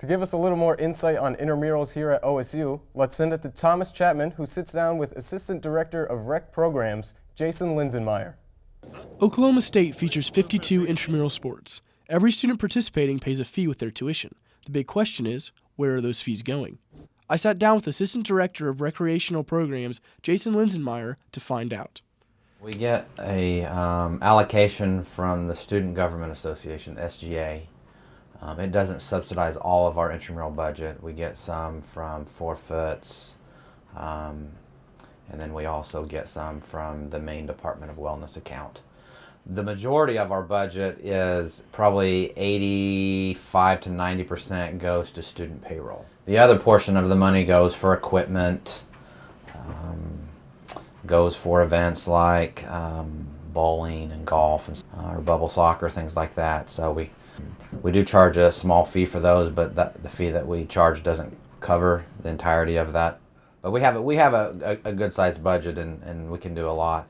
To give us a little more insight on intramurals here at OSU, let's send it to Thomas Chapman, who sits down with Assistant Director of Rec Programs, Jason Linsenmeyer. Oklahoma State features 52 intramural sports. Every student participating pays a fee with their tuition. The big question is, where are those fees going? I sat down with Assistant Director of Recreational Programs, Jason Linsenmeyer, to find out. We get a allocation from the Student Government Association, SGA. It doesn't subsidize all of our intramural budget. We get some from forfeits, and then we also get some from the Maine Department of Wellness account. The majority of our budget is probably 85 to 90% goes to student payroll. The other portion of the money goes for equipment, goes for events like bowling and golf and or bubble soccer, things like that. So we do charge a small fee for those, but the fee that we charge doesn't cover the entirety of that. But we have a good sized budget, and we can do a lot.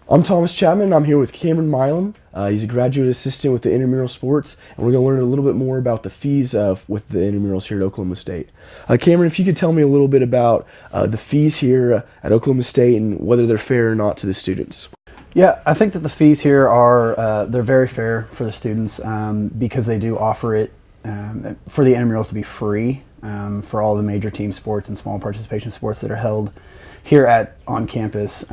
I'm Thomas Chapman. I'm here with Cameron Milam. He's a graduate assistant with the intramural sports, and we're going to learn a little bit more about the fees with the intramurals here at Oklahoma State. Cameron, if you could tell me a little bit about the fees here at Oklahoma State and whether they're fair or not to the students. Yeah, I think that the fees here are they're very fair for the students because they do offer it for the intramurals to be free for all the major team sports and small participation sports that are held here on campus.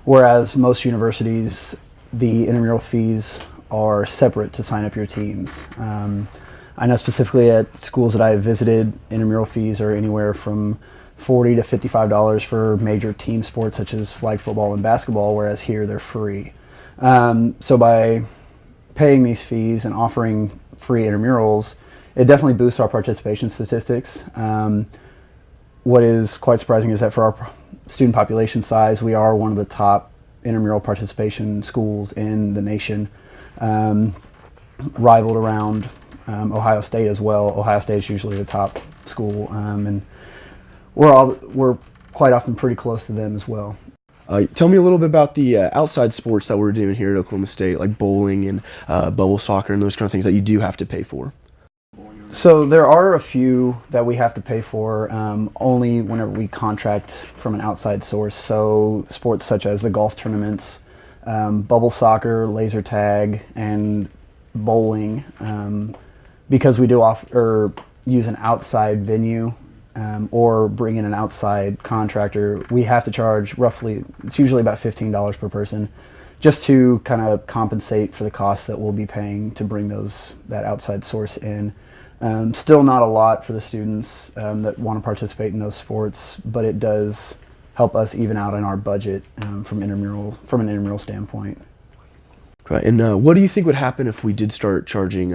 Whereas most universities, the intramural fees are separate to sign up your teams. I know specifically at schools that I have visited, intramural fees are anywhere from $40 to $55 for major team sports such as flag football and basketball, whereas here they're free. So by paying these fees and offering free intramurals, it definitely boosts our participation statistics. What is quite surprising is that for our student population size, we are one of the top intramural participation schools in the nation, rivaled around Ohio State as well. Ohio State is usually the top school, and we're quite often pretty close to them as well. Tell me a little bit about the outside sports that we're doing here at Oklahoma State, like bowling and bubble soccer and those kind of things that you do have to pay for. So there are a few that we have to pay for only whenever we contract from an outside source. So sports such as the golf tournaments, bubble soccer, laser tag, and bowling, because we do use an outside venue or bring in an outside contractor, we have to charge roughly, it's usually about $15 per person, just to kind of compensate for the costs that we'll be paying to bring that outside source in. Still not a lot for the students that want to participate in those sports, but it does help us even out in our budget from an intramural standpoint. Right. And what do you think would happen if we did start charging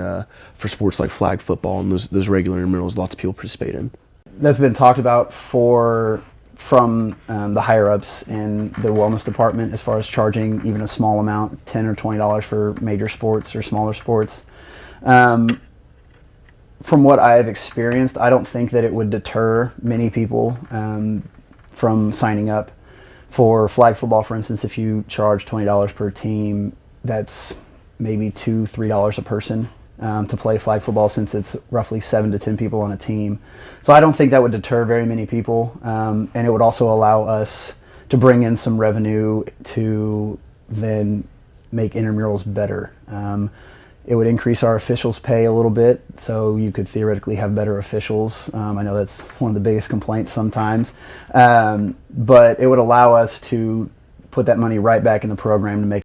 for sports like flag football and those regular intramurals lots of people participate in? That's been talked about from the higher ups in the wellness department as far as charging even a small amount, $10 or $20 for major sports or smaller sports. From what I've experienced, I don't think that it would deter many people from signing up. For flag football, for instance, if you charge $20 per team, that's maybe $2, $3 a person to play flag football, since it's roughly 7 to 10 people on a team. So I don't think that would deter very many people, and it would also allow us to bring in some revenue to then make intramurals better. It would increase our officials' pay a little bit, so you could theoretically have better officials. I know that's one of the biggest complaints sometimes, but it would allow us to put that money right back in the program to make